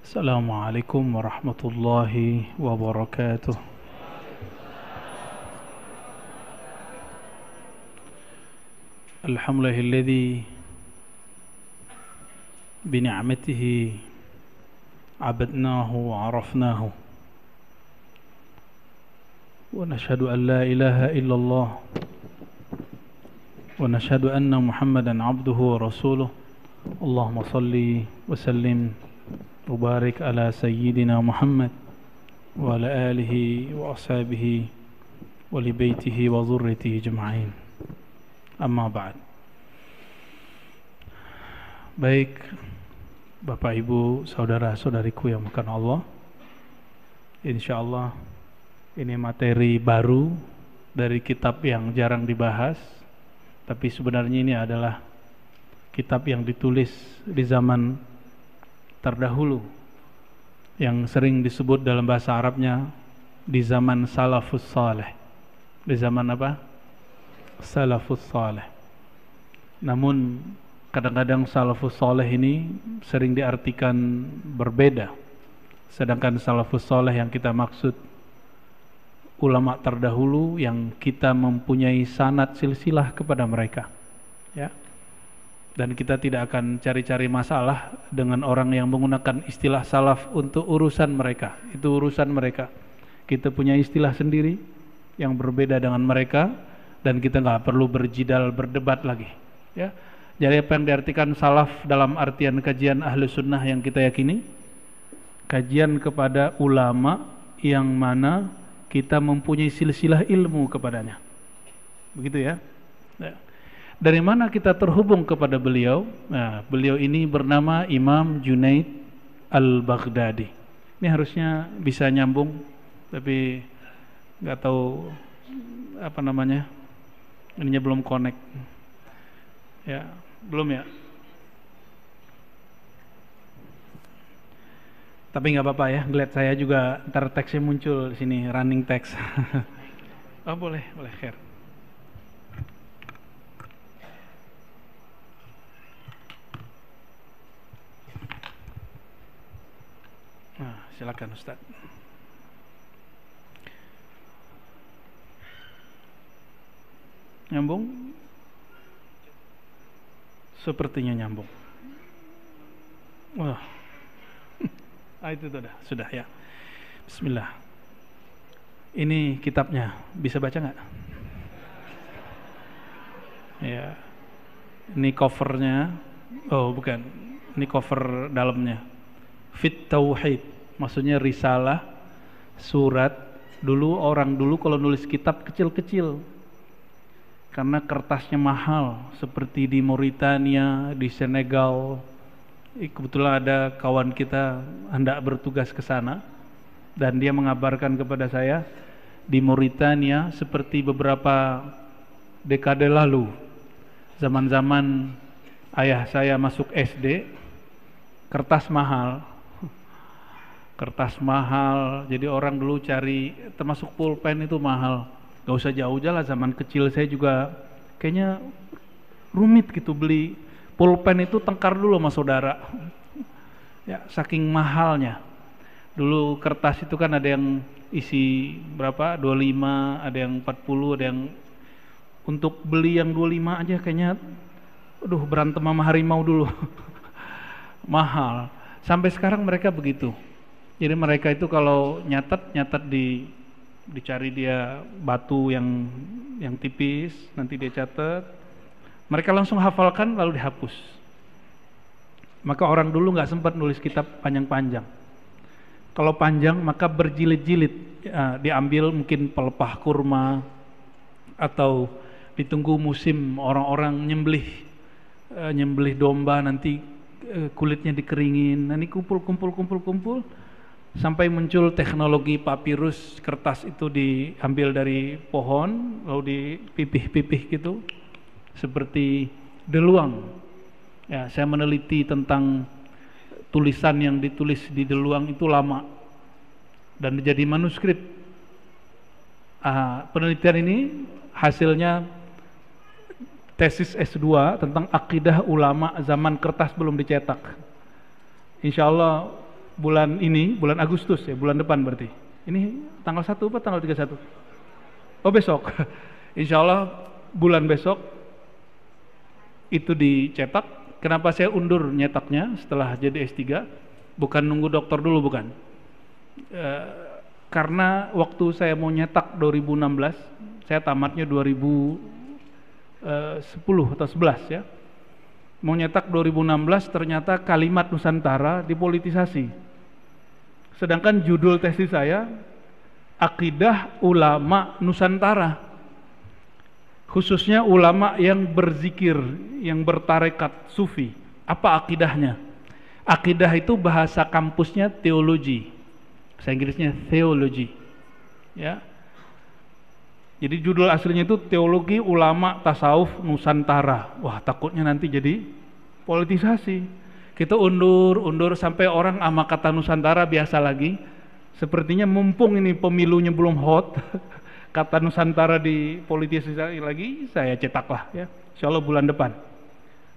Assalamualaikum warahmatullahi wabarakatuh. Alhamdulillahilladzi bini'matihi abadnahu wa arafnahu wa nashhadu an la ilaha illallah wa nashhadu anna Muhammadan abduhu wa rasuluh. Allahumma salli wa sallim wa barik ala sayyidina Muhammad wa ala alihi wa ashabihi wa li baitihi wa dhurriyyatihi ajma'in. Amma ba'd. Baik Bapak Ibu, saudara-saudariku yang bukan Allah, insyaallah ini materi baru dari kitab yang jarang dibahas, tapi sebenarnya ini adalah kitab yang ditulis di zaman terdahulu, yang sering disebut dalam bahasa Arabnya di zaman salafus saleh. Di zaman apa? Salafus saleh. Namun kadang-kadang salafus saleh ini sering diartikan berbeda. Sedangkan salafus saleh yang kita maksud ulama terdahulu yang kita mempunyai sanad silsilah kepada mereka. Ya. Dan kita tidak akan cari-cari masalah dengan orang yang menggunakan istilah salaf untuk urusan mereka. Itu urusan mereka. Kita punya istilah sendiri yang berbeda dengan mereka, dan kita nggak perlu berjidal berdebat lagi, ya. Jadi apa yang diartikan salaf dalam artian kajian ahlu sunnah yang kita yakini, kajian kepada ulama yang mana kita mempunyai silsilah ilmu kepadanya, begitu ya. Dari mana kita terhubung kepada beliau? Nah, beliau ini bernama Imam Junaid Al-Baghdadi. Ini harusnya bisa nyambung, tapi nggak tahu apa namanya. Ininya belum connect. Ya, belum ya. Tapi nggak apa-apa ya, ngeliat saya juga ntar teksnya muncul di sini, running text. Oh boleh, Khair. Nah, silakan Ustaz. Nyambung? Sepertinya nyambung. Wah. Itu sudah ya. Bismillah. Ini kitabnya, bisa baca nggak? Ya. Ini covernya. Oh, bukan. Ini cover dalamnya. Fit Tauhid. Maksudnya risalah, surat. Orang dulu kalau nulis kitab kecil-kecil, karena kertasnya mahal, seperti di Mauritania, di Senegal. Kebetulan ada kawan kita hendak bertugas ke sana, dan dia mengabarkan kepada saya, di Mauritania seperti beberapa dekade lalu, zaman-zaman ayah saya masuk SD, kertas mahal, jadi orang dulu cari, termasuk pulpen itu mahal. Gak usah jauh-jauh lah, zaman kecil saya juga kayaknya rumit gitu beli pulpen itu, tengkar dulu sama saudara. Ya, saking mahalnya. Dulu kertas itu kan ada yang isi berapa? 25, ada yang 40, ada yang, untuk beli yang 25 aja kayaknya berantem sama harimau dulu. Mahal. Sampai sekarang mereka begitu. Jadi mereka itu kalau nyatet dicari dia batu yang tipis, nanti dia catat, mereka langsung hafalkan lalu dihapus. Maka orang dulu nggak sempat nulis kitab panjang-panjang. Kalau panjang maka berjilid-jilid, ya, diambil mungkin pelepah kurma, atau ditunggu musim orang-orang nyembelih domba, nanti kulitnya dikeringin, nanti kumpul sampai muncul teknologi papirus. Kertas itu diambil dari pohon lalu dipipih-pipih gitu seperti deluang. Ya, saya meneliti tentang tulisan yang ditulis di deluang itu lama dan jadi manuskrip. Penelitian ini hasilnya tesis S2 tentang akidah ulama zaman kertas belum dicetak. Insya Allah bulan ini, bulan Agustus ya, bulan depan berarti. Ini tanggal 1 apa tanggal 31? Oh besok. Insya Allah bulan besok itu dicetak. Kenapa saya undur nyetaknya setelah jadi S3? Bukan nunggu dokter dulu, bukan. Karena waktu saya mau nyetak 2016, saya tamatnya 2010 atau 11 ya. Mau nyetak 2016 ternyata kalimat Nusantara dipolitisasi. Sedangkan judul tesis saya Akidah Ulama Nusantara. Khususnya ulama yang berzikir, yang bertarekat sufi. Apa akidahnya? Akidah itu bahasa kampusnya teologi. Bahasa Inggrisnya theology. Ya. Jadi judul aslinya itu Teologi Ulama Tasawuf Nusantara. Wah, takutnya nanti jadi politisasi. Kita undur sampai orang ama kata Nusantara biasa lagi. Sepertinya mumpung ini pemilunya belum hot, kata Nusantara di politisasi lagi, saya cetaklah ya. Insyaallah bulan depan.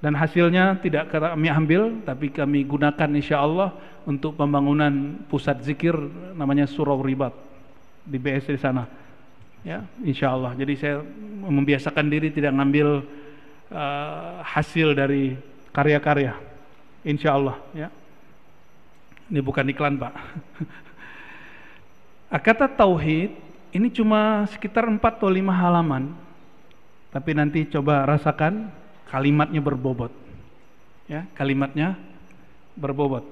Dan hasilnya tidak kami ambil, tapi kami gunakan insyaallah untuk pembangunan pusat zikir namanya Surau Ribat di BS di sana. Ya, insyaallah. Jadi saya membiasakan diri tidak ngambil hasil dari karya-karya. Insyaallah ya. Ini bukan iklan, Pak. Kata tauhid ini cuma sekitar 4 atau 5 halaman. Tapi nanti coba rasakan kalimatnya berbobot. Ya, kalimatnya berbobot.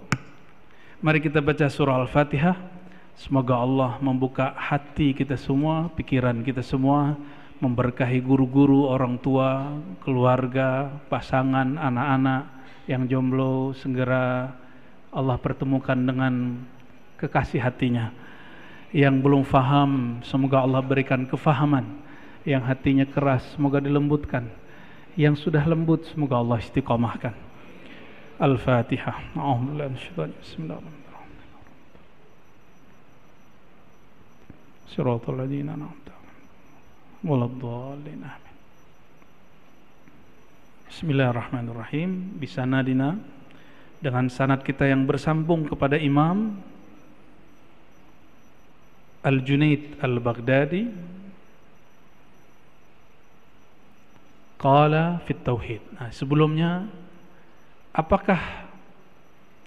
Mari kita baca surah Al-Fatihah. Semoga Allah membuka hati kita semua, pikiran kita semua, memberkahi guru-guru, orang tua, keluarga, pasangan, anak-anak yang jomblo, segera Allah pertemukan dengan kekasih hatinya. Yang belum faham, semoga Allah berikan kefahaman. Yang hatinya keras, semoga dilembutkan. Yang sudah lembut, semoga Allah istiqomahkan. Al-Fatihah. Bismillahirrahmanirrahim. Siratal ladzina an'amta 'alaihim waladdallin. Amin. Bismillahirrahmanirrahim. Bisanadina, dengan sanad kita yang bersambung kepada Imam Al-Junaid Al-Baghdadi, qala fit tauhid. Nah, sebelumnya apakah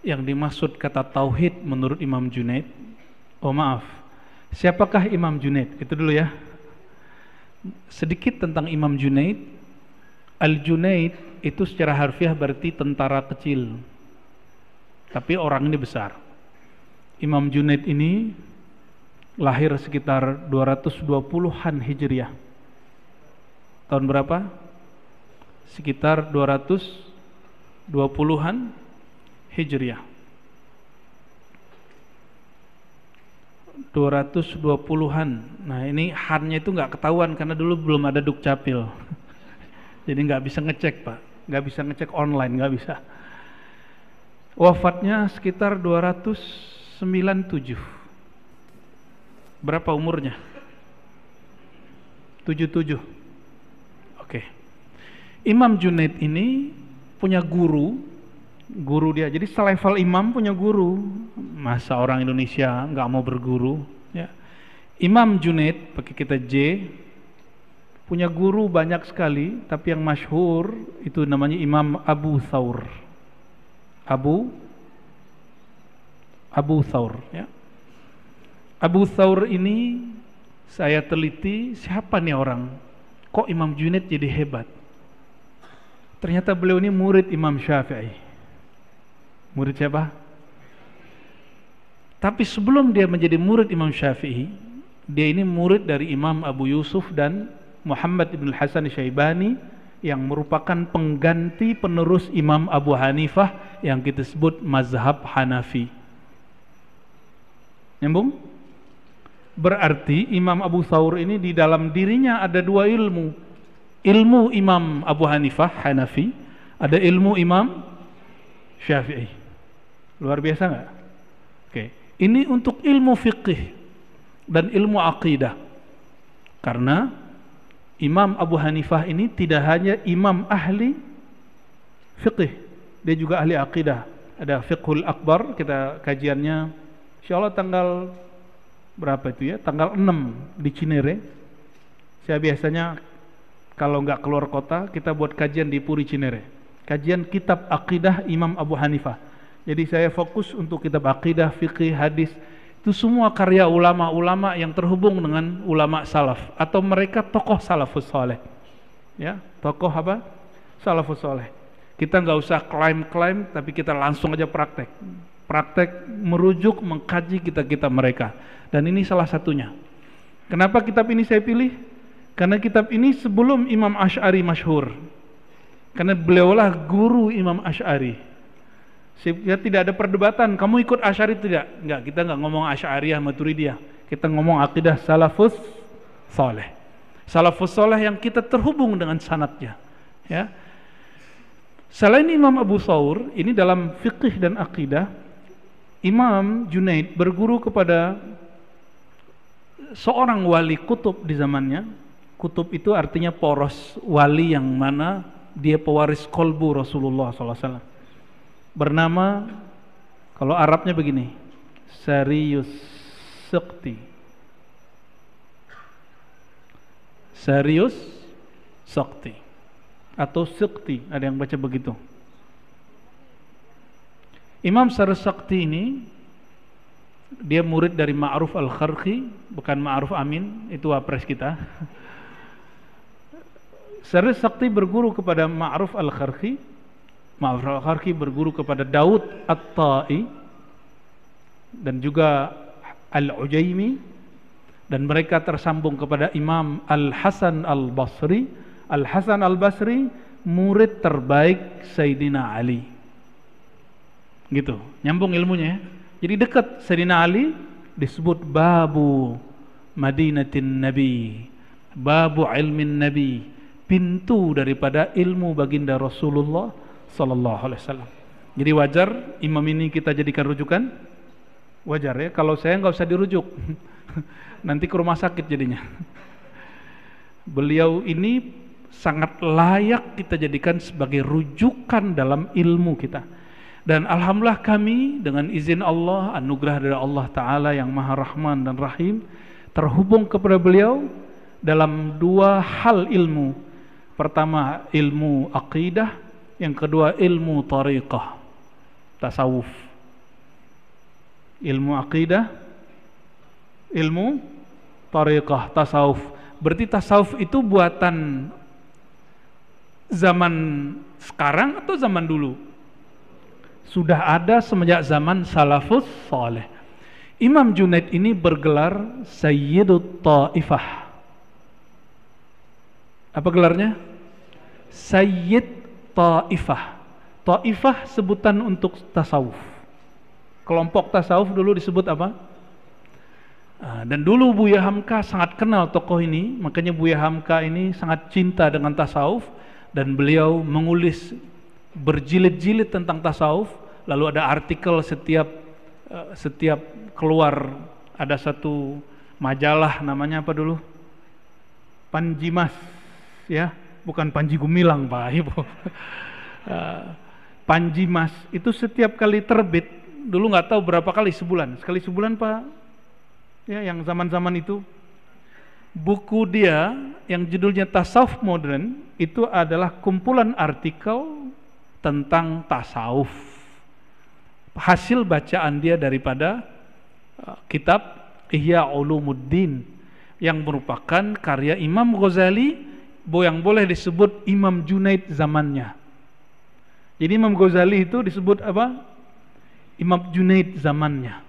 yang dimaksud kata tauhid menurut Imam Junaid? Oh maaf, siapakah Imam Junaid? Itu dulu ya. Sedikit tentang Imam Junaid. Al-Junaid itu secara harfiah berarti tentara kecil, tapi orang ini besar. Imam Junaid ini lahir sekitar 220-an Hijriah. Tahun berapa? Sekitar 220-an Hijriah. 220-an. Nah, ini hannya itu nggak ketahuan karena dulu belum ada Dukcapil. Jadi nggak bisa ngecek, Pak. Nggak bisa ngecek online, nggak bisa. Wafatnya sekitar 297. Berapa umurnya? 77. Oke. Imam Junaid ini punya guru dia. Jadi selevel imam punya guru. Masa orang Indonesia nggak mau berguru? Ya. Imam Junaid, pakai kita J, punya guru banyak sekali, tapi yang masyhur itu namanya Imam Abu Thawr. Abu Thawr, ya. Abu Thawr ini saya teliti, siapa nih orang? Kok Imam Junaid jadi hebat? Ternyata beliau ini murid Imam Syafi'i. Murid siapa? Tapi sebelum dia menjadi murid Imam Syafi'i, dia ini murid dari Imam Abu Yusuf dan Muhammad ibn Hasan Syaibani, yang merupakan pengganti penerus Imam Abu Hanifah yang kita sebut mazhab Hanafi. Nyambung? Berarti Imam Abu Thawr ini di dalam dirinya ada dua ilmu. Ilmu Imam Abu Hanifah Hanafi, ada ilmu Imam Syafi'i. Luar biasa nggak? Oke. Ini untuk ilmu fiqih dan ilmu aqidah. Karena Imam Abu Hanifah ini tidak hanya imam ahli fiqih, dia juga ahli aqidah. ada Fiqhul Akbar, kita kajiannya insyaallah tanggal berapa itu ya? Tanggal 6 di Cinere. Saya biasanya kalau nggak keluar kota, kita buat kajian di Puri Cinere. Kajian kitab akidah Imam Abu Hanifah. Jadi saya fokus untuk kitab akidah, fikih, hadis. Itu semua karya ulama-ulama yang terhubung dengan ulama salaf atau mereka tokoh salafus saleh. Ya, tokoh apa? Salafus saleh. Kita nggak usah klaim-klaim, tapi kita langsung aja praktek. Praktek merujuk, mengkaji kitab-kitab mereka. Dan ini salah satunya. Kenapa kitab ini saya pilih? Karena kitab ini sebelum Imam Asy'ari masyhur. Karena beliaulah guru Imam Asy'ari. Ya, tidak ada perdebatan, kamu ikut Asy'ari tidak? Enggak, kita enggak ngomong Asy'ariyah Maturidiyah. Kita ngomong akidah salafus saleh. Salafus saleh yang kita terhubung dengan sanadnya. Ya. Selain Imam Abu Thawr, ini dalam fikih dan akidah, Imam Junaid berguru kepada seorang wali kutub di zamannya. Kutub itu artinya poros, wali yang mana dia pewaris kolbu Rasulullah SAW. Bernama, kalau Arabnya begini, Sarius Sakti. Sarius Sakti atau Sakti, ada yang baca begitu. Imam Sarius Sakti ini dia murid dari Ma'ruf Al-Kharqi, bukan Ma'ruf Amin, itu wapres kita. Sarius Sakti berguru kepada Ma'ruf Al-Kharqi. Ma'ruf Al-Kharqi berguru kepada Daud At-Ta'i dan juga Al-Ujaimi, dan mereka tersambung kepada Imam Al-Hasan Al-Basri. Al-Hasan Al-Basri murid terbaik Sayyidina Ali. Gitu, nyambung ilmunya ya. Jadi dekat. Sayyidina Ali disebut babu Madinatin Nabi, babu ilmin Nabi, pintu daripada ilmu baginda Rasulullah sallallahu alaihi wasallam. Jadi wajar imam ini kita jadikan rujukan. Wajar ya, kalau saya nggak usah dirujuk. Nanti ke rumah sakit jadinya. Beliau ini sangat layak kita jadikan sebagai rujukan dalam ilmu kita. Dan alhamdulillah kami dengan izin Allah, anugerah dari Allah Ta'ala yang Maha Rahman dan Rahim, terhubung kepada beliau dalam dua hal ilmu. Pertama ilmu aqidah, yang kedua ilmu tariqah, tasawuf. Ilmu aqidah, ilmu tariqah, tasawuf. Berarti tasawuf itu buatan zaman sekarang atau zaman dulu? Sudah ada semenjak zaman salafus saleh. Imam Junaid ini bergelar Sayyidut Ta'ifah. Apa gelarnya? Sayyid Ta'ifah. Ta'ifah sebutan untuk tasawuf. Kelompok tasawuf dulu disebut apa? Dan dulu Buya Hamka sangat kenal tokoh ini, makanya Buya Hamka ini sangat cinta dengan tasawuf, dan beliau mengulis berjilid-jilid tentang tasawuf. Lalu ada artikel setiap keluar, ada satu majalah namanya apa dulu? Panjimas, ya, bukan Panji Gumilang Pak Ibu. Panjimas itu setiap kali terbit, dulu nggak tahu berapa kali sebulan, sekali sebulan Pak, ya, yang zaman-zaman itu. Buku dia yang judulnya Tasawuf Modern itu adalah kumpulan artikel tentang tasawuf, hasil bacaan dia daripada kitab Ihya Ulumuddin yang merupakan karya Imam Ghazali, yang boleh disebut Imam Junaid zamannya. Jadi Imam Ghazali itu disebut apa? Imam Junaid zamannya.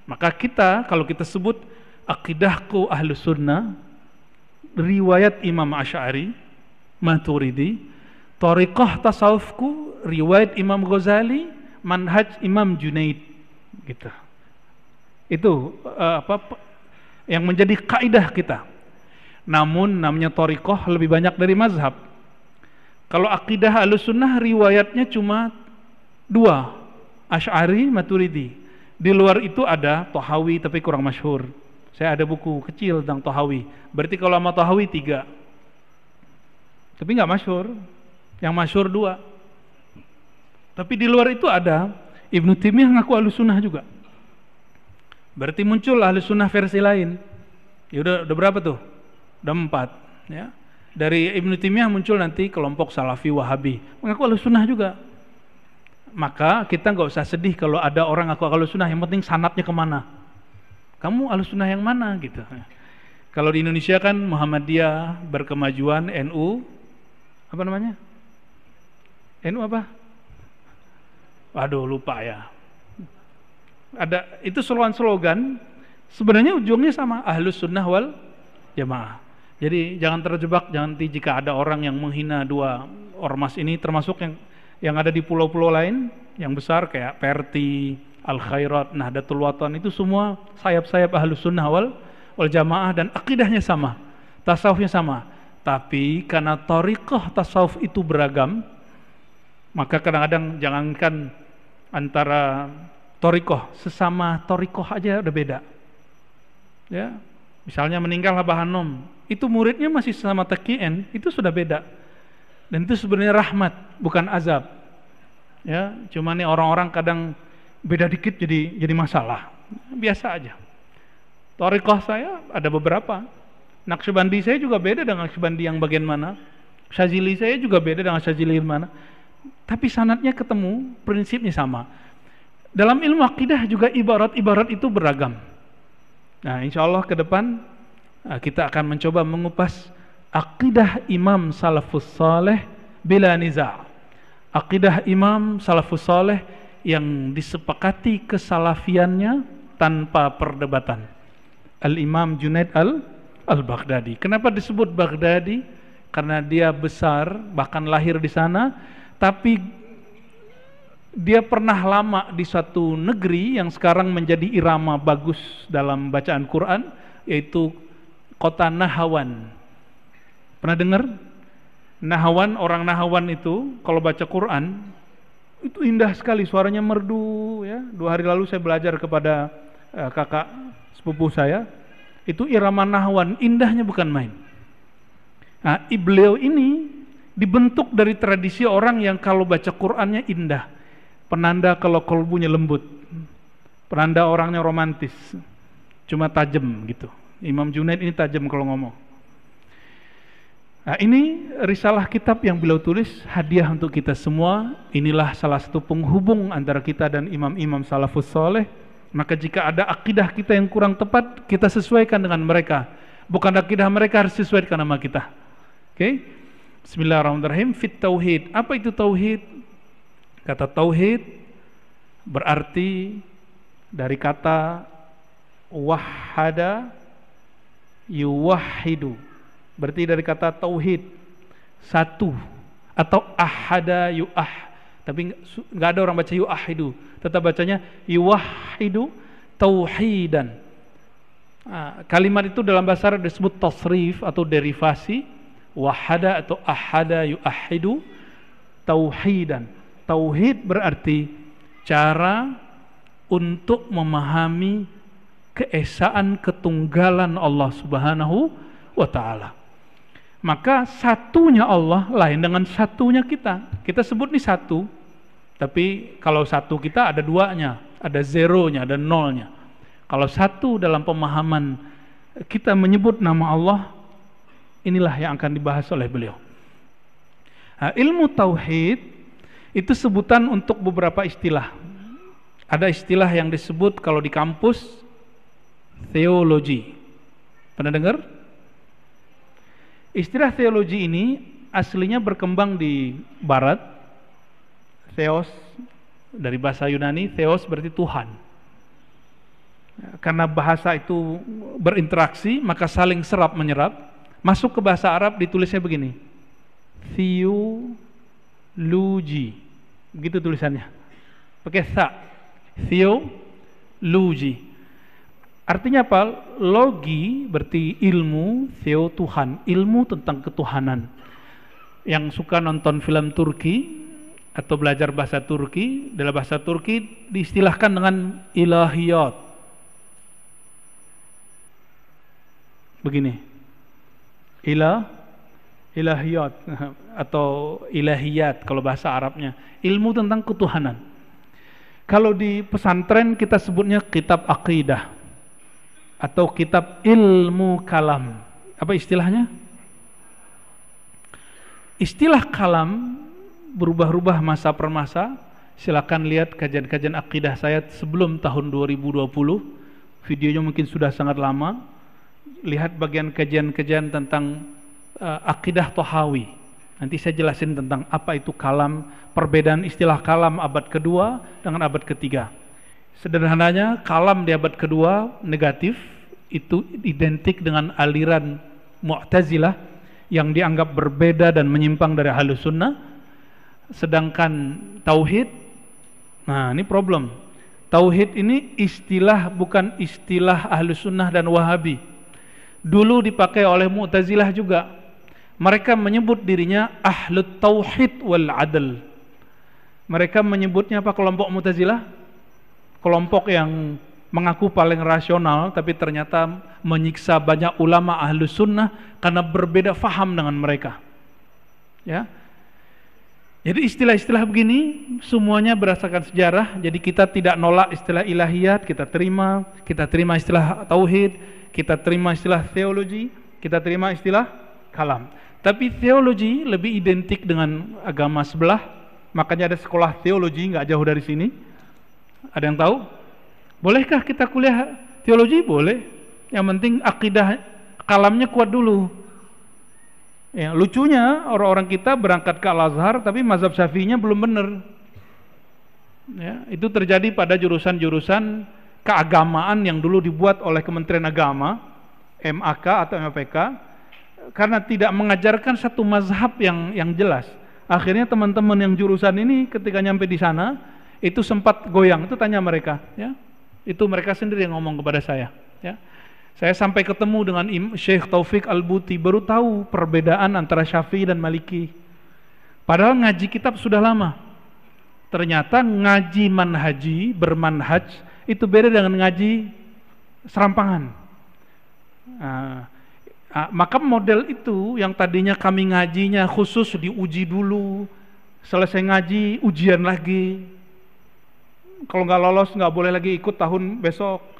Maka kita, kalau kita sebut akidahku Ahlus Sunnah, riwayat Imam Asy'ari Maturidi, tariqah tasawufku riwayat Imam Ghazali, manhaj Imam Junaid, gitu. Itu yang menjadi kaidah kita. Namun namanya tariqah lebih banyak dari mazhab. Kalau akidah Ahlussunnah riwayatnya cuma dua, Asy'ari, Maturidi. Di luar itu ada Tahawi tapi kurang masyhur. Saya ada buku kecil tentang Tahawi. Berarti kalau sama Tahawi 3, tapi nggak masyhur. Yang masyhur 2. Tapi di luar itu ada Ibnu Taimiyah ngaku Ahlussunnah juga. Berarti muncul Ahlussunnah versi lain. Ya udah berapa tuh? Udah 4, ya. Dari Ibnu Taimiyah muncul nanti kelompok Salafi Wahabi, mengaku Ahlussunnah juga. Maka kita nggak usah sedih kalau ada orang ngaku Ahlussunnah, yang penting sanadnya kemana. Kamu Ahlussunnah yang mana gitu. Kalau di Indonesia kan Muhammadiyah, Berkemajuan, NU, apa namanya? NU apa? Waduh, lupa ya. Ada itu slogan, sebenarnya ujungnya sama, Ahlussunnah wal Jamaah. Jadi jangan terjebak, nanti jika ada orang yang menghina dua ormas ini, termasuk yang ada di pulau-pulau lain yang besar kayak Perti, Al Khairat, Nahdlatul Watan, itu semua sayap-sayap Ahlussunnah wal Jamaah dan akidahnya sama, tasawufnya sama. Tapi karena thariqah tasawuf itu beragam, maka kadang-kadang jangankan antara thariqah, sesama thariqah aja udah beda. Ya, misalnya meninggal Abah Hanom, itu muridnya masih sama TKN, itu sudah beda. Dan itu sebenarnya rahmat, bukan azab. Ya, cuma nih orang-orang kadang beda dikit jadi masalah. Biasa aja. Thariqah saya ada beberapa. Naqsyabandi saya juga beda dengan Naqsyabandi yang bagian mana. Syazili saya juga beda dengan Syazili yang mana. Tapi sanadnya ketemu, prinsipnya sama. Dalam ilmu akidah juga ibarat-ibarat itu beragam. Nah, insya Allah ke depan kita akan mencoba mengupas akidah Imam Salafus Saleh bila niza'. Akidah Imam Salafus Saleh yang disepakati kesalafiannya tanpa perdebatan. Al-Imam Junaid al-Baghdadi. Kenapa disebut Baghdadi? Karena dia besar, bahkan lahir di sana, tapi dia pernah lama di suatu negeri yang sekarang menjadi irama bagus dalam bacaan Quran, yaitu kota Nahawan. Pernah dengar? Nahawan, orang Nahawan itu kalau baca Quran itu indah sekali, suaranya merdu, ya. 2 hari lalu saya belajar kepada kakak sepupu saya, itu irama Nahawan, indahnya bukan main. Nah, beliau ini dibentuk dari tradisi orang yang kalau baca Qurannya indah, penanda kalau kolbunya lembut, penanda orangnya romantis, cuma tajam gitu. Imam Junaid ini tajam kalau ngomong. Nah, ini risalah kitab yang beliau tulis, hadiah untuk kita semua. Inilah salah satu penghubung antara kita dan imam-imam salafus saleh. Maka jika ada akidah kita yang kurang tepat, kita sesuaikan dengan mereka. Bukan akidah mereka harus sesuaikan sama kita. Oke? Bismillahirrahmanirrahim. Fit tauhid. Apa itu tauhid? Kata tauhid berarti dari kata wahada yuwahidu. Berarti dari kata tauhid, satu, atau ahada yuah. Tapi nggak ada orang baca yuahidu, tetap bacanya yuwahidu tauhidan. Kalimat itu dalam bahasa Arab disebut tasrif atau derivasi, wahada atau ahada yuahidu tauhidan. Tauhid berarti cara untuk memahami keesaan ketunggalan Allah Subhanahu wa ta'ala. Maka satunya Allah lain dengan satunya kita. Kita sebut nih satu, tapi kalau satu kita ada duanya, ada zeronya, ada nolnya. Kalau satu dalam pemahaman kita menyebut nama Allah, inilah yang akan dibahas oleh beliau. Nah, ilmu tauhid itu sebutan untuk beberapa istilah. Ada istilah yang disebut kalau di kampus teologi. Pernah dengar? Istilah teologi ini aslinya berkembang di barat. Theos dari bahasa Yunani, theos berarti Tuhan. Karena bahasa itu berinteraksi, maka saling serap menyerap. Masuk ke bahasa Arab ditulisnya begini, theology, begitu tulisannya, pakai tha, theology. Artinya apa? Logi berarti ilmu, theo Tuhan, ilmu tentang ketuhanan. Yang suka nonton film Turki atau belajar bahasa Turki, dalam bahasa Turki diistilahkan dengan ilahiyat. Begini, ilahiyat atau ilahiyat kalau bahasa Arabnya, ilmu tentang ketuhanan. Kalau di pesantren kita sebutnya kitab akidah atau kitab ilmu kalam. Apa istilahnya? Istilah kalam berubah-ubah masa per masa. Silakan lihat kajian-kajian akidah saya sebelum tahun 2020. Videonya mungkin sudah sangat lama. Lihat bagian kajian-kajian tentang akidah Tahawi. Nanti saya jelasin tentang apa itu kalam, perbedaan istilah kalam abad kedua dengan abad ketiga. Sederhananya, kalam di abad kedua negatif, itu identik dengan aliran Mu'tazilah yang dianggap berbeda dan menyimpang dari Ahlus Sunnah. Sedangkan tauhid, nah ini problem. Tauhid ini istilah bukan istilah Ahlus Sunnah dan Wahabi. Dulu dipakai oleh Mu'tazilah juga. Mereka menyebut dirinya Ahlut Tauhid wal Adl. Mereka menyebutnya apa kelompok Mu'tazilah? Kelompok yang mengaku paling rasional tapi ternyata menyiksa banyak ulama Ahlus Sunnah karena berbeda faham dengan mereka. Ya. Jadi istilah-istilah begini semuanya berdasarkan sejarah. Jadi kita tidak nolak istilah ilahiyat, kita terima istilah tauhid, kita terima istilah teologi, kita terima istilah kalam. Tapi teologi lebih identik dengan agama sebelah, makanya ada sekolah teologi nggak jauh dari sini. Ada yang tahu? Bolehkah kita kuliah teologi? Boleh. Yang penting akidah kalamnya kuat dulu. Ya, lucunya orang-orang kita berangkat ke Al-Azhar tapi mazhab Syafi'inya belum benar. Ya, itu terjadi pada jurusan-jurusan keagamaan yang dulu dibuat oleh Kementerian Agama, MAK atau MAPK, karena tidak mengajarkan satu mazhab yang jelas. Akhirnya teman-teman yang jurusan ini ketika nyampe di sana itu sempat goyang. Itu tanya mereka, ya. Itu mereka sendiri yang ngomong kepada saya, ya. Saya sampai ketemu dengan Syekh Taufik Al-Buti, baru tahu perbedaan antara Syafi'i dan Maliki. Padahal ngaji kitab sudah lama. Ternyata ngaji manhaji, bermanhaj, itu beda dengan ngaji serampangan. Maka model itu yang tadinya kami ngajinya khusus diuji dulu, selesai ngaji ujian lagi. Kalau nggak lolos nggak boleh lagi ikut tahun besok.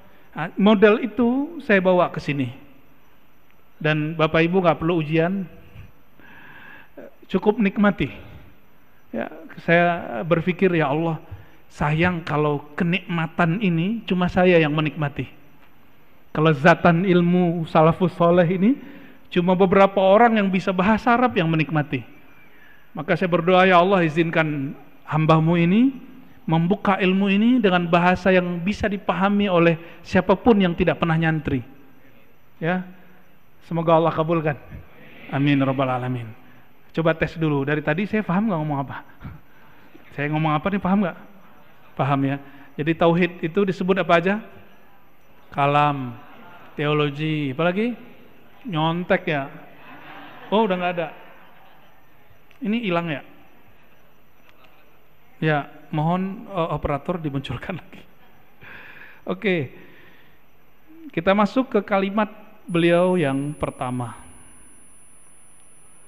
Model itu saya bawa ke sini. Dan Bapak Ibu nggak perlu ujian, cukup nikmati. Ya, saya berpikir ya Allah, sayang kalau kenikmatan ini cuma saya yang menikmati. Kelezatan ilmu salafus soleh ini cuma beberapa orang yang bisa bahasa Arab yang menikmati. Maka saya berdoa ya Allah izinkan hamba-Mu ini membuka ilmu ini dengan bahasa yang bisa dipahami oleh siapapun yang tidak pernah nyantri. Ya, semoga Allah kabulkan. Amin rabbal alamin. Coba tes dulu. Dari tadi saya paham nggak ngomong apa? Saya ngomong apa nih, paham nggak? Paham ya. Jadi tauhid itu disebut apa aja? Kalam, teologi, apa lagi? Nyontek ya. Oh udah nggak ada. Ini hilang ya. Ya, mohon operator dimunculkan lagi. Oke. Kita masuk ke kalimat beliau yang pertama.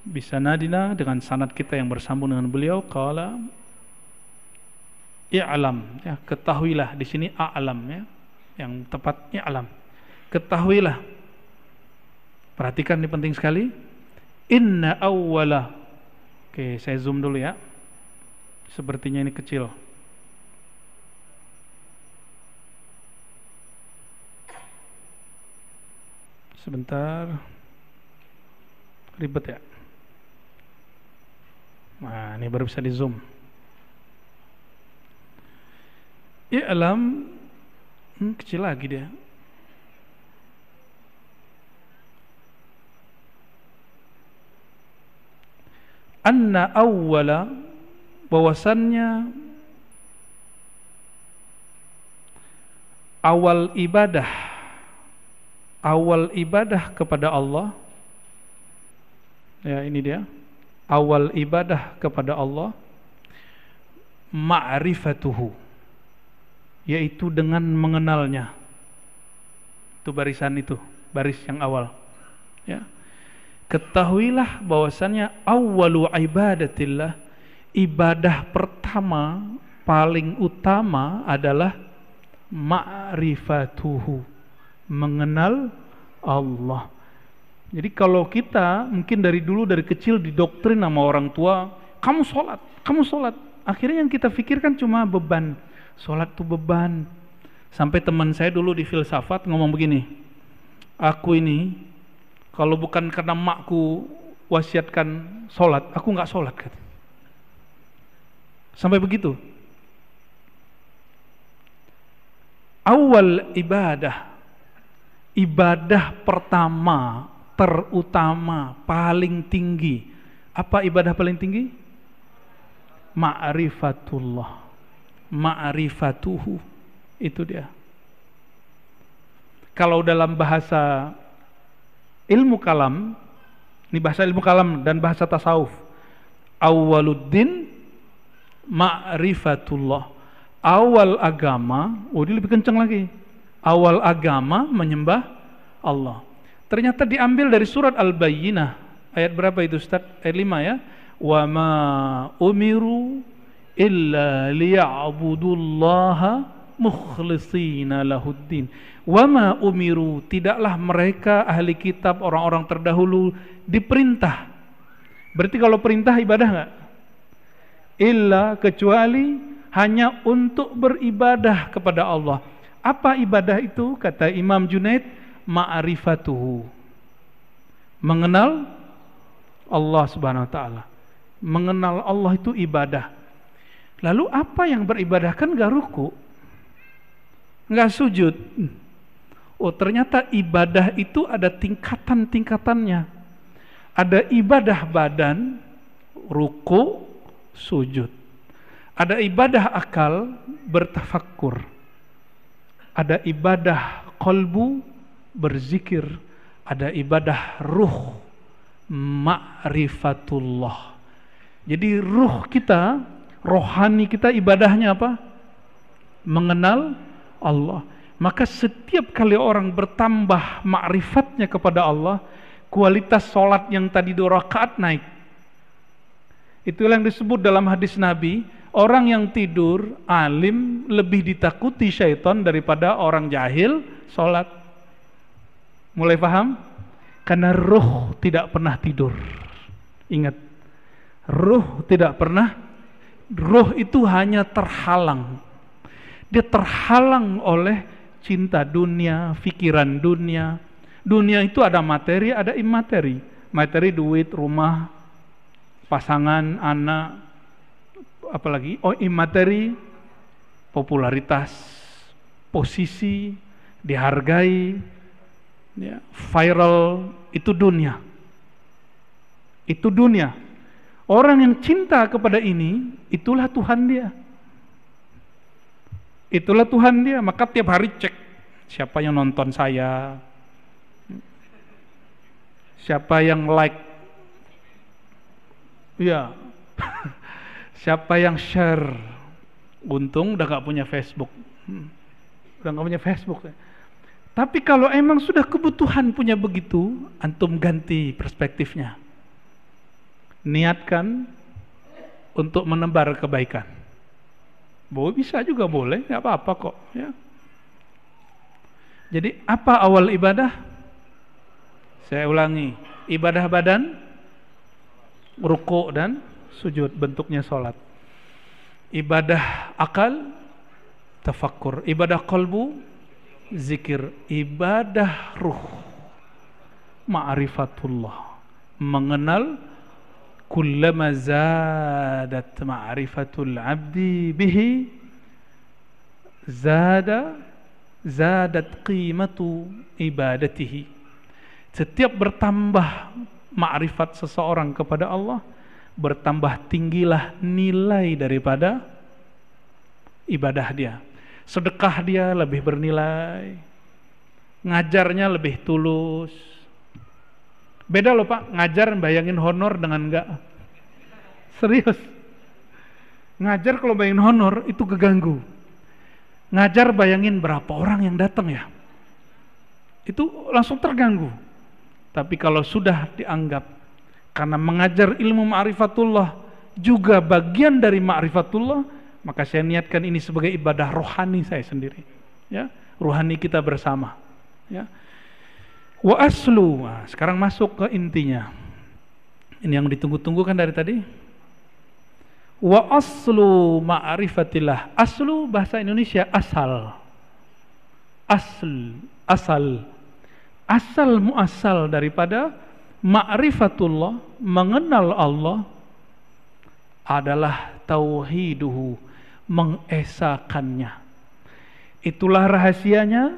Bisa nadina dengan sanad kita yang bersambung dengan beliau, qala i'lam, ya, ketahuilah. Di sini a'lam, ya. Yang tepat i'lam. Ketahuilah. Perhatikan, ini penting sekali. Inna awwala. Oke, saya zoom dulu ya. Sepertinya ini kecil. Sebentar. Ribet ya. Nah, ini baru bisa di zoom. I'lam, kecil lagi dia. Anna awwala, bahwasannya awal ibadah kepada Allah, ya ini dia, awal ibadah kepada Allah, ma'rifatuhu, yaitu dengan mengenalnya. Itu barisan itu, baris yang awal, ya. ketahuilah bahwasannya awwalu ibadatillah, ibadah pertama paling utama adalah ma'rifatuhu, mengenal Allah. Jadi kalau kita mungkin dari dulu, dari kecil didoktrin sama orang tua, kamu sholat, akhirnya yang kita pikirkan cuma beban, sholat itu beban. Sampai teman saya dulu di filsafat ngomong begini, aku ini kalau bukan karena makku wasiatkan sholat, aku nggak sholat, kata. Sampai begitu. Awal ibadah pertama, terutama, paling tinggi. Apa ibadah paling tinggi? Ma'rifatullah, ma'rifatuhu, itu dia. Kalau dalam bahasa ilmu kalam, ini bahasa ilmu kalam dan bahasa tasawuf, awwaluddin ma'rifatullah, awal agama, dia lebih kencang lagi, awal agama menyembah Allah. Ternyata diambil dari surat Al-Bayyinah, ayat berapa itu Ustaz? Ayat 5 ya. Wa ma umiru illa liya'budullaha mukhlishina lahuddin. Wa ma umiru, tidaklah mereka ahli kitab, orang-orang terdahulu diperintah. Berarti kalau perintah ibadah enggak? Illa, kecuali hanya untuk beribadah kepada Allah. Apa ibadah itu? Kata Imam Junaid, ma'rifatuhu, mengenal Allah Subhanahu wa taala. Mengenal Allah itu ibadah. Lalu apa yang beribadah? Kan enggak ruku, enggak sujud. Oh, ternyata ibadah itu ada tingkatan-tingkatannya. Ada ibadah badan, ruku, sujud. Ada ibadah akal, bertafakkur. Ada ibadah qalbu, berzikir. Ada ibadah ruh, ma'rifatullah. Jadi ruh kita, rohani kita, ibadahnya apa? Mengenal Allah. Maka setiap kali orang bertambah ma'rifatnya kepada Allah, kualitas sholat yang tadi 2 rakaat naik. Itulah yang disebut dalam hadis Nabi, orang yang tidur alim lebih ditakuti syaitan daripada orang jahil sholat. Mulai paham? Karena ruh tidak pernah tidur. Ingat, ruh tidak pernah, ruh itu hanya terhalang. Dia terhalang oleh cinta dunia, pikiran dunia. Dunia itu ada materi, ada imateri. Materi, duit, rumah, pasangan, anak, apalagi imateri, popularitas, posisi, dihargai, ya, viral, itu dunia. Itu dunia. Orang yang cinta kepada ini, itulah Tuhan dia. Itulah Tuhan dia. Maka tiap hari cek siapa yang nonton saya, siapa yang like, ya, siapa yang share. Untung udah gak punya Facebook. Udah gak punya Facebook. Tapi kalau emang sudah kebutuhan punya begitu, antum ganti perspektifnya. Niatkan untuk menebar kebaikan. Bisa juga boleh, nggak apa-apa kok. Ya. Jadi apa awal ibadah? Saya ulangi, ibadah badan, ruku dan sujud, bentuknya sholat. Ibadah akal, tafakkur. Ibadah qalbu, zikir. Ibadah ruh, ma'rifatullah, mengenal. Kullama zadat ma'rifatul abdi bihi zadat qimatu ibadatihi. Setiap bertambah ma'rifat seseorang kepada Allah, bertambah tinggilah nilai daripada ibadah dia. Sedekah dia lebih bernilai, ngajarnya lebih tulus. Beda loh Pak, ngajar bayangin honor dengan enggak. Serius. Ngajar kalau bayangin honor itu keganggu. Ngajar bayangin berapa orang yang datang ya. Itu langsung terganggu. Tapi kalau sudah dianggap karena mengajar ilmu ma'rifatullah juga bagian dari ma'rifatullah, maka saya niatkan ini sebagai ibadah rohani saya sendiri, ya, rohani kita bersama, ya. Wa aslu, nah, sekarang masuk ke intinya. Ini yang ditunggu-tunggu kan dari tadi. Wa aslu ma'rifatillah. Aslu bahasa Indonesia asal. Asal muasal daripada ma'rifatullah, mengenal Allah, adalah tauhiduhu, mengesakannya. Itulah rahasianya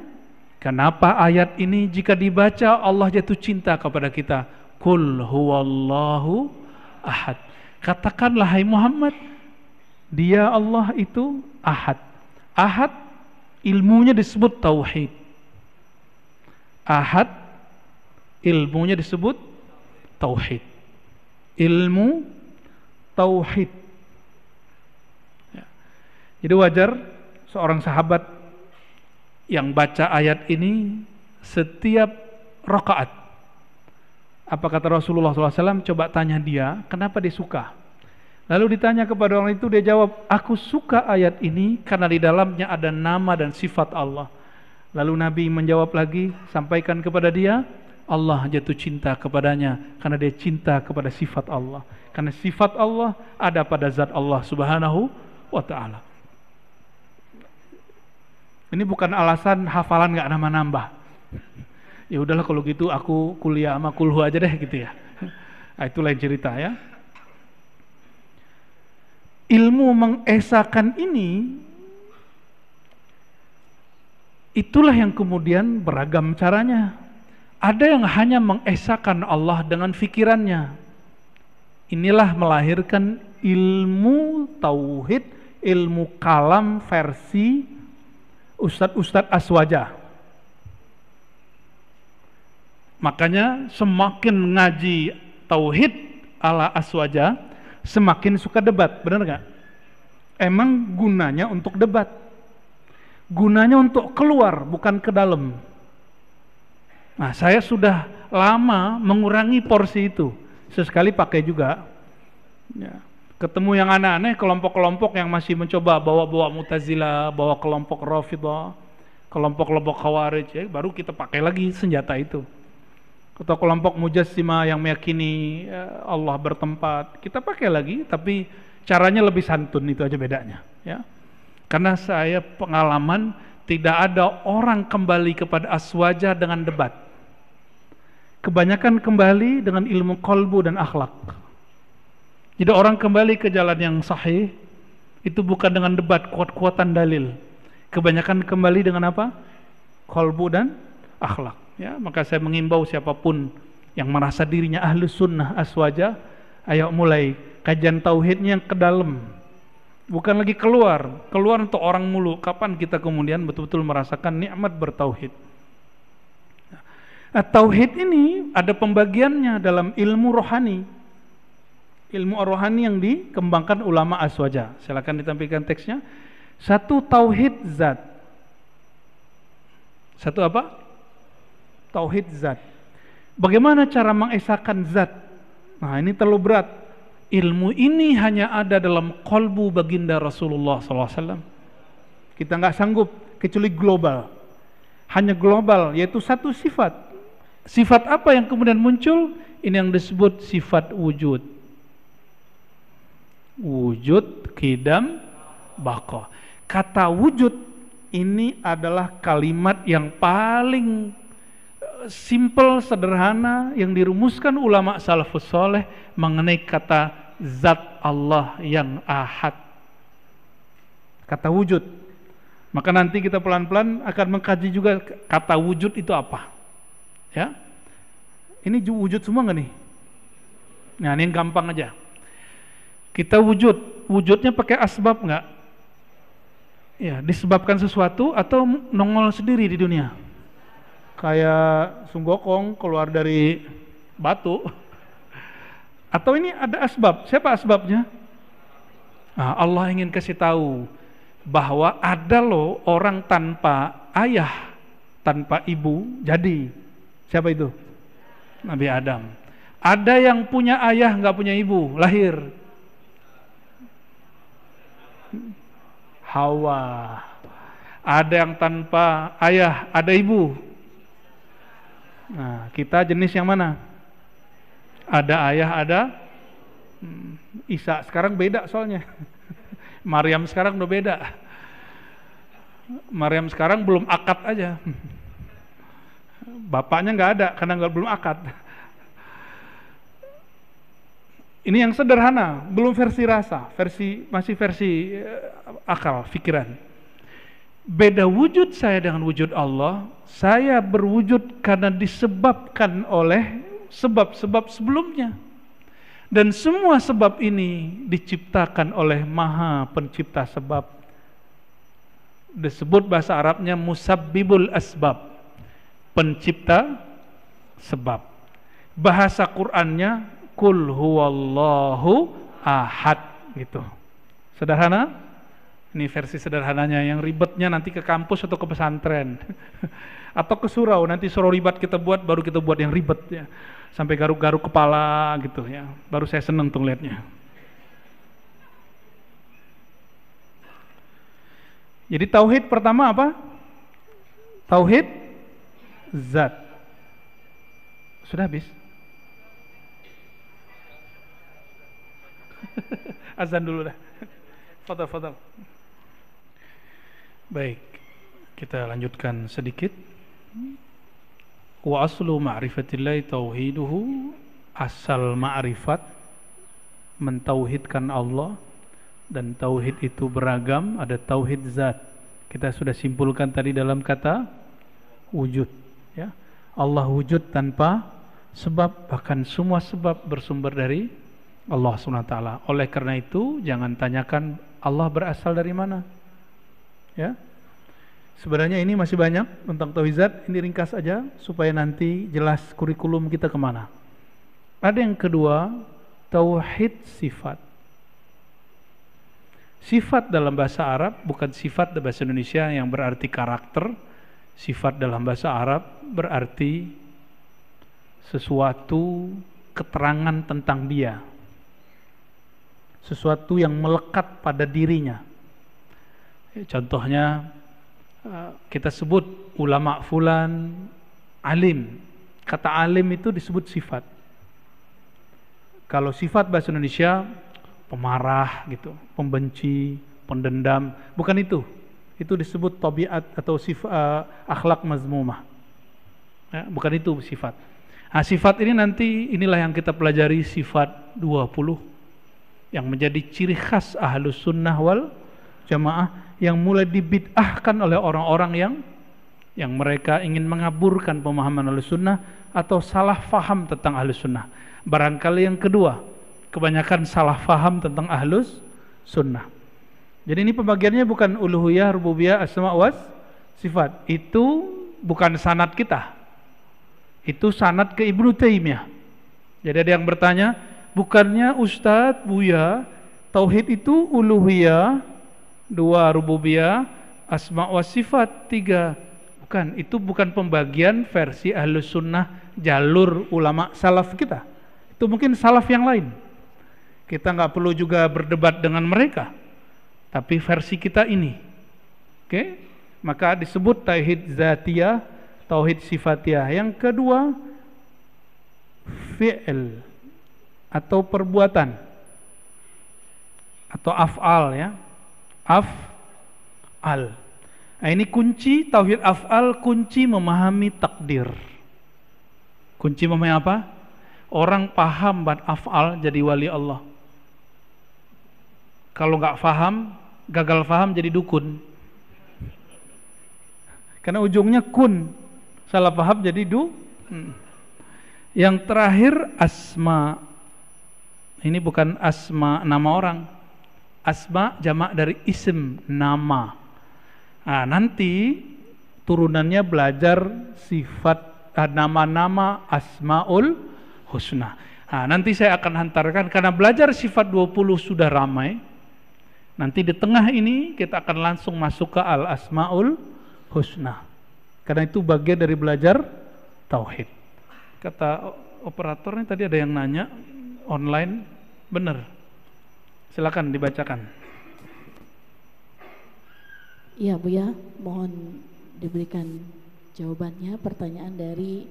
kenapa ayat ini jika dibaca Allah jatuh cinta kepada kita. Qul huwallahu ahad. Katakanlah hai Muhammad, dia Allah itu ahad. Ahad ilmunya disebut tauhid. Ahad ilmunya disebut tauhid. Ilmu tauhid, ya. Jadi wajar seorang sahabat yang baca ayat ini setiap rakaat. Apa kata Rasulullah SAW? Coba tanya dia, kenapa dia suka? Lalu ditanya kepada orang itu, dia jawab, aku suka ayat ini karena di dalamnya ada nama dan sifat Allah. Lalu Nabi menjawab lagi, sampaikan kepada dia, Allah jatuh cinta kepadanya karena dia cinta kepada sifat Allah. Karena sifat Allah ada pada zat Allah Subhanahu wa ta'ala. Ini bukan alasan hafalan gak nambah-nambah. Ya udahlah kalau gitu aku kuliah sama kulhu aja deh gitu ya. Nah, itu lain cerita ya. Ilmu mengesakan ini, itulah yang kemudian beragam caranya. Ada yang hanya mengesakan Allah dengan fikirannya. Inilah melahirkan ilmu tauhid, ilmu kalam versi Ustadz Aswaja. Makanya semakin ngaji tauhid ala Aswaja, semakin suka debat, benar nggak? Emang gunanya untuk debat, gunanya untuk keluar, bukan ke dalam. Nah, saya sudah lama mengurangi porsi itu, sesekali pakai juga. Ya. Ketemu yang aneh-aneh, kelompok-kelompok yang masih mencoba bawa-bawa Mu'tazilah, bawa kelompok Rafidhah, kelompok-kelompok Khawarij, ya, baru kita pakai lagi senjata itu. Atau kelompok Mujassimah yang meyakini Allah bertempat, kita pakai lagi, tapi caranya lebih santun, itu aja bedanya, ya. Karena saya pengalaman tidak ada orang kembali kepada Aswaja dengan debat. Kebanyakan kembali dengan ilmu qalbu dan akhlak. Jadi orang kembali ke jalan yang sahih itu bukan dengan debat kuat-kuatan dalil. Kebanyakan kembali dengan apa? Qalbu dan akhlak. Ya, maka saya mengimbau siapapun yang merasa dirinya ahli sunnah Aswaja, ayo mulai kajian tauhidnya yang ke dalam, bukan lagi keluar untuk orang mulu. Kapan kita kemudian betul-betul merasakan nikmat bertauhid? Nah, tauhid ini ada pembagiannya dalam ilmu rohani, ilmu rohani yang dikembangkan ulama Aswaja. Silakan ditampilkan teksnya. Satu, tauhid zat. Satu apa? Tauhid zat. Bagaimana cara mengesahkan zat? Nah, ini terlalu berat. Ilmu ini hanya ada dalam qalbu baginda Rasulullah SAW. Kita nggak sanggup kecuali global. Hanya global, yaitu satu sifat. Sifat apa yang kemudian muncul? Ini yang disebut sifat wujud. Wujud, qidam, baqa. Kata wujud ini adalah kalimat yang paling simple, sederhana, yang dirumuskan ulama salafus soleh mengenai kata zat Allah yang ahad, kata wujud. Maka nanti kita pelan-pelan akan mengkaji juga kata wujud itu apa, ya. Ini wujud semua nggak nih? Nah, ini yang gampang aja. Kita wujudnya pakai asbab nggak? Ya, disebabkan sesuatu atau nongol sendiri di dunia? Kayak Sunggokong keluar dari batu. Atau ini ada asbab. Siapa asbabnya? Nah, Allah ingin kasih tahu bahwa ada loh orang tanpa ayah, tanpa ibu jadi. Siapa itu? Nabi Adam. Ada yang punya ayah nggak punya ibu, lahir. Hawa. Ada yang tanpa ayah, ada ibu. Nah, kita jenis yang mana? Ada ayah, ada Isa. Sekarang beda soalnya. Maryam sekarang udah beda. Maryam sekarang belum akad aja. Bapaknya nggak ada karena belum akad. Ini yang sederhana, belum versi rasa, masih versi akal, pikiran. Beda wujud saya dengan wujud Allah. Saya berwujud karena disebabkan oleh sebab-sebab sebelumnya. Dan semua sebab ini diciptakan oleh Maha Pencipta sebab. Disebut bahasa Arabnya musabbibul asbab, pencipta sebab. Bahasa Qur'annya Qul huwallahu ahad, gitu. Sederhana? Ini versi sederhananya, yang ribetnya nanti ke kampus atau ke pesantren atau ke surau, nanti surau ribet kita buat, baru kita buat yang ribet ya, sampai garuk-garuk kepala gitu ya, baru saya seneng tuh liatnya. Jadi tauhid pertama apa? Tauhid zat. Sudah habis? Azan dulu dah. Fadal. Baik, kita lanjutkan sedikit. Wa aslu ma'rifatillahi tauhiduhu, asal ma'rifat mentauhidkan Allah. Dan tauhid itu beragam, ada tauhid zat. Kita sudah simpulkan tadi dalam kata wujud ya. Allah wujud tanpa sebab, bahkan semua sebab bersumber dari Allah SWT. Oleh karena itu jangan tanyakan Allah berasal dari mana ya. Sebenarnya ini masih banyak tentang tauhid zat, ini ringkas aja supaya nanti jelas kurikulum kita kemana. Ada yang kedua, tauhid sifat. Sifat dalam bahasa Arab bukan sifat dalam bahasa Indonesia yang berarti karakter. Sifat dalam bahasa Arab berarti sesuatu keterangan tentang dia, sesuatu yang melekat pada dirinya. Contohnya kita sebut ulama fulan alim. Kata alim itu disebut sifat. Kalau sifat bahasa Indonesia pemarah gitu, pembenci, pendendam, bukan itu. Itu disebut tabiat atau akhlak mazmumah. Ya, bukan itu sifat. Nah, sifat ini nanti inilah yang kita pelajari, sifat 20 yang menjadi ciri khas ahlus sunnah wal jamaah, yang mulai dibid'ahkan oleh orang-orang yang mereka ingin mengaburkan pemahaman ahlus sunnah atau salah faham tentang ahlus sunnah. Barangkali yang kedua, kebanyakan salah faham tentang ahlus sunnah. Jadi ini pembagiannya bukan uluhiyah, rububiyah, asma was sifat. Itu bukan sanad kita. Itu sanad ke Ibnu Taimiyah. Jadi ada yang bertanya, bukannya Ustadz Buya tauhid itu uluhiyah 2, rububiyah, asma was sifat 3. Bukan, itu bukan pembagian versi ahlus sunnah jalur ulama salaf kita. Itu mungkin salaf yang lain. Kita nggak perlu juga berdebat dengan mereka, tapi versi kita ini. Oke? Maka disebut tauhid zatiyah, tauhid sifatiyah. Yang kedua, fi'il atau perbuatan atau af'al ya. Af'al. Nah, ini kunci tauhid af'al, kunci memahami takdir. Kunci memahami apa? Orang paham bab af'al jadi wali Allah. Kalau nggak paham, gagal paham jadi dukun. Karena ujungnya kun, salah paham jadi Yang terakhir asma. Ini bukan asma nama orang. Asma jamak dari ism, nama. Nah, nanti turunannya belajar sifat nama-nama asmaul husna. Nah, nanti saya akan hantarkan, karena belajar sifat 20 sudah ramai. Nanti di tengah ini kita akan langsung masuk ke al-asmaul husna. Karena itu bagian dari belajar tauhid. Kata operator nih tadi ada yang nanya online, benar. Silakan dibacakan. Iya Bu ya, mohon diberikan jawabannya. Pertanyaan dari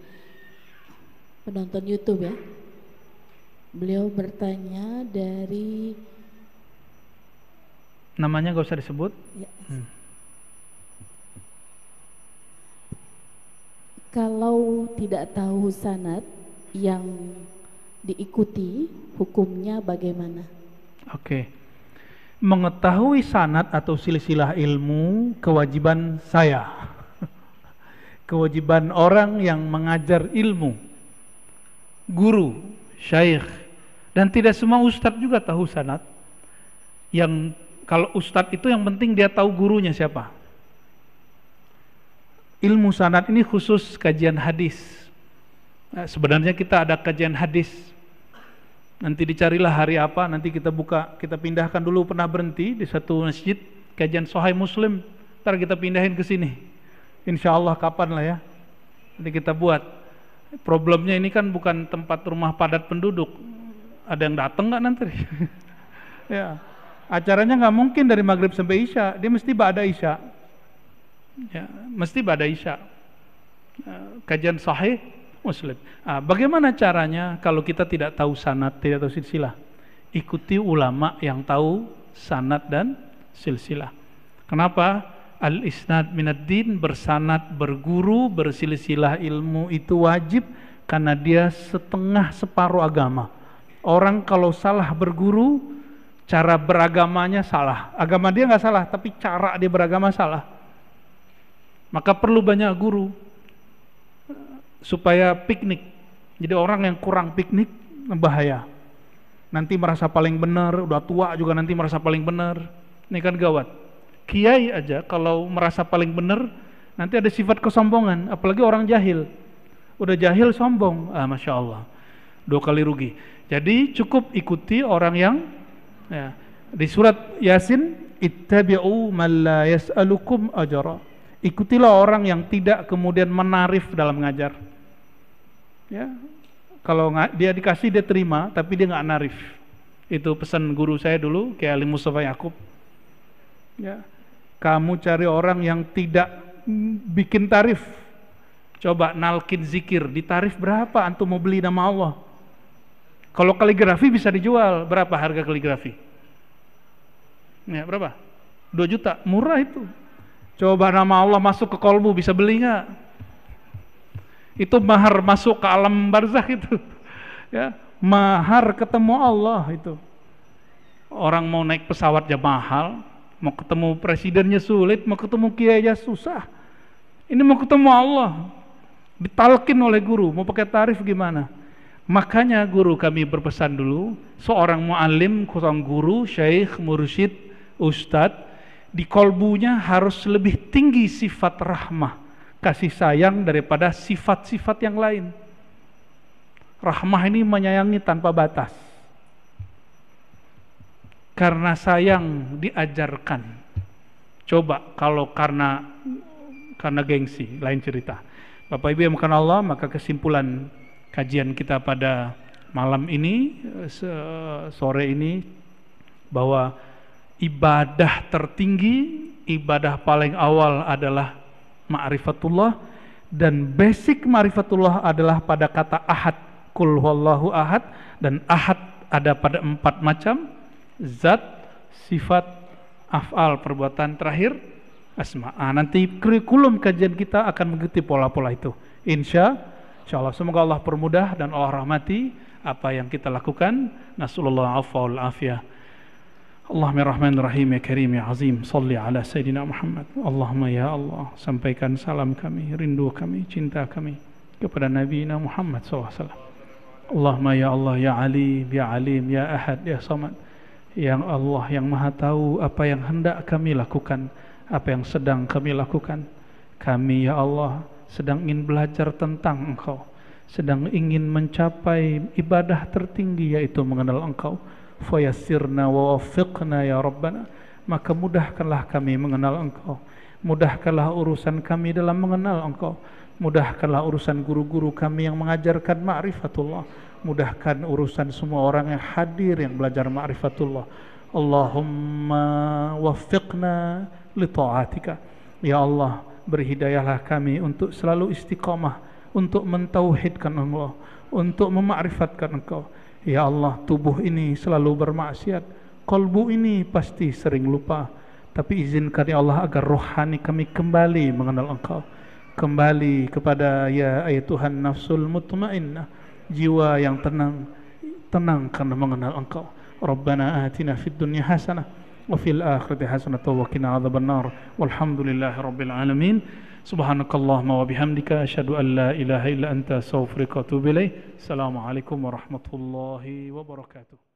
penonton YouTube ya. Beliau bertanya dari, namanya gak usah disebut ya. Kalau tidak tahu sanad yang diikuti, hukumnya bagaimana? Oke. Mengetahui sanad atau silsilah ilmu kewajiban saya, kewajiban orang yang mengajar ilmu, guru, syaikh. Dan tidak semua ustadz juga tahu sanad. Yang kalau ustadz itu yang penting dia tahu gurunya siapa. Ilmu sanad ini khusus kajian hadis. Nah, sebenarnya kita ada kajian hadis. Nanti dicarilah hari apa, nanti kita buka, kita pindahkan dulu, pernah berhenti di satu masjid kajian Sahih Muslim. Ntar kita pindahin ke sini. Insya Allah kapan lah ya. Nanti kita buat. Problemnya ini kan bukan tempat rumah padat penduduk. Ada yang datang nggak nanti? Ya, acaranya nggak mungkin dari maghrib sampai isya, dia mesti ba'da isya. Ya, mesti ba'da isya. Kajian Sahih Muslim. Bagaimana caranya kalau kita tidak tahu sanad, tidak tahu silsilah? Ikuti ulama yang tahu sanad dan silsilah. Kenapa? Al-isnad minad din, bersanad, berguru, bersilsilah ilmu itu wajib karena dia setengah separuh agama. Orang kalau salah berguru, cara beragamanya salah. Agama dia nggak salah, tapi cara dia beragama salah. Maka perlu banyak guru supaya piknik. Jadi orang yang kurang piknik bahaya. Nanti merasa paling benar, udah tua juga nanti merasa paling benar. Ini kan gawat. Kiai aja kalau merasa paling benar, nanti ada sifat kesombongan. Apalagi orang jahil. Udah jahil sombong, Masya Allah, 2 kali rugi. Jadi cukup ikuti orang yang ya, di surat Yasin, ittabi'u man la yas'alukum ajra. Ikutilah orang yang tidak kemudian menarif dalam ngajar. Ya, kalau dia dikasih dia terima, tapi dia nggak narif. Itu pesan guru saya dulu, Kiai Ali Mustafa Yakub. Ya, kamu cari orang yang tidak bikin tarif. Coba nalkin zikir, ditarif berapa antum mau beli nama Allah? Kalau kaligrafi bisa dijual, berapa harga kaligrafi? Ya, berapa? 2 juta, murah itu. Coba nama Allah masuk ke kolbu, bisa beli nggak? Itu mahar masuk ke alam barzakh itu. Ya, mahar ketemu Allah itu. Orang mau naik pesawat aja mahal, mau ketemu presidennya sulit, mau ketemu kiai aja susah. Ini mau ketemu Allah, ditalkin oleh guru, mau pakai tarif gimana? Makanya guru kami berpesan dulu, seorang mu'alim, seorang guru, syaikh, mursyid, ustadz, di kolbunya harus lebih tinggi sifat rahmah, kasih sayang daripada sifat-sifat yang lain. Rahmah ini menyayangi tanpa batas. Karena sayang diajarkan. Coba kalau karena gengsi, lain cerita. Bapak Ibu yang dimuliakan Allah, maka kesimpulan kajian kita pada malam ini, sore ini, bahwa ibadah tertinggi, ibadah paling awal adalah ma'rifatullah, dan basic ma'rifatullah adalah pada kata ahad, kul huwallahu ahad, dan ahad ada pada 4 macam, zat, sifat, af'al, perbuatan, terakhir asma. Nanti kurikulum kajian kita akan mengikuti pola-pola itu, insya Allah. Semoga Allah permudah dan Allah rahmati apa yang kita lakukan. Nasallallahu afwa wal afiyah. Allahummarrahmanirrahim, ya karim, ya azim, salli ala Sayyidina Muhammad. Allahumma ya Allah, sampaikan salam kami, rindu kami, cinta kami kepada Nabi Muhammad SAW. Allahumma ya Allah, ya alim, ya alim, ya ahad, ya samad. Yang Allah yang maha tahu apa yang hendak kami lakukan, apa yang sedang kami lakukan. Kami ya Allah sedang ingin belajar tentang Engkau, sedang ingin mencapai ibadah tertinggi, yaitu mengenal Engkau. Fayassirna wa waffiqna ya Rabbana, maka mudahkanlah kami mengenal Engkau, mudahkanlah urusan kami dalam mengenal Engkau. Mudahkanlah urusan guru-guru kami yang mengajarkan ma'rifatullah. Mudahkan urusan semua orang yang hadir yang belajar ma'rifatullah. Allahumma waffiqna li ta'atika. Ya Allah, beri hidayahlah kami untuk selalu istiqamah, untuk mentauhidkan Allah, untuk mema'rifatkan Engkau. Ya Allah, tubuh ini selalu bermaksiat, kalbu ini pasti sering lupa, tapi izinkan ya Allah agar rohani kami kembali mengenal Engkau, kembali kepada ya Tuhan nafsul mutmainnah, jiwa yang tenang karena mengenal Engkau. Rabbana atina fid dunya hasanah wa fil akhirati hasanah wa qina adzabannar. Walhamdulillahi rabbil alamin. Subhanakallahumma wa bihamdika asyhadu an la ilaha illa anta astaghfiruka wa atubu ilaik. Assalamualaikum warahmatullahi wabarakatuh.